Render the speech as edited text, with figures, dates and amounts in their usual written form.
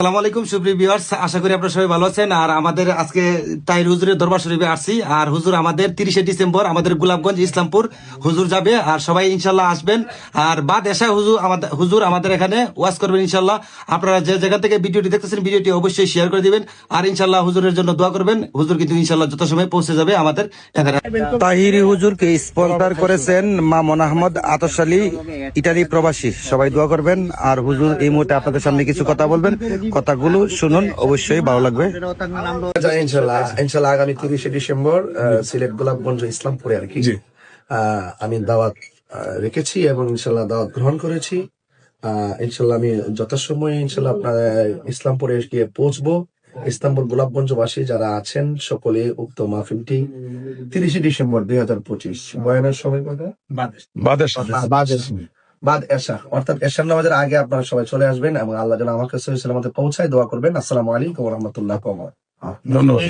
আসসালামু আলাইকুম সুপ্রিয় ভিউয়ার্স, আশা করি আপনারা সবাই ভালো আছেন। আর আমাদের আজকে তাহির হুজুরের দরবার শরীফে আসছি। আর হুজুর আমাদের 30শে ডিসেম্বর আমাদের গোলাপগঞ্জ ইসলামপুর হুজুর যাবে। আর সবাই ইনশাল্লাহ আসবেন। আর বাদ এসা হুজুর আমাদের এখানে ওয়াজ করবেন ইনশাল্লাহ। আপনারা যে জায়গা থেকে ভিডিওটি দেখতেছেন ভিডিওটি অবশ্যই শেয়ার করে দিবেন। আর ইনশাল্লাহ হুজুরের জন্য দোয়া করবেন। হুজুর কিন্তু ইনশাল্লাহ যত সময় পৌঁছে যাবে আমাদের এখানে। তাহিরি হুজুরকে স্পন্সর করেছেন মামুন আহমদ আতস আলী, ইটালি প্রবাসী। সবাই দোয়া করবেন। আর হুজুর এই মুহূর্তে আপনাদের সামনে কিছু কথা বলবেন, কথাগুলো শুনুন, অবশ্যই ভালো লাগবে। ইনশাল্লাহ আগামী 30শে ডিসেম্বর সিলেট গোলাপগঞ্জ ইসলামপুরে আর কি আমি দাওয়াত রেখেছি এবং ইনশাল্লাহ দাওয়াত গ্রহণ করেছি। ইনশাল্লাহ আমি যথাসময়ে ইনশাল্লাহ আপনার ইসলামপুরে গিয়ে পৌঁছবো। ইসলামপুর গোলাপগঞ্জবাসী যারা আছেন সকলে উক্ত মাহফিলটি 30শে ডিসেম্বর 2025 বয়ানের সময় বাদ এশা অর্থাৎ এশার নামাজের আগে আপনারা সবাই চলে আসবেন এবং আল্লাহ যেন আমাকে সহিহ সালামতে পৌঁছায় দোয়া করবেন। আসসালামু আলাইকুম ওয়া রাহমাতুল্লাহি ওয়া বারাকাতুহু। ধন্যবাদ।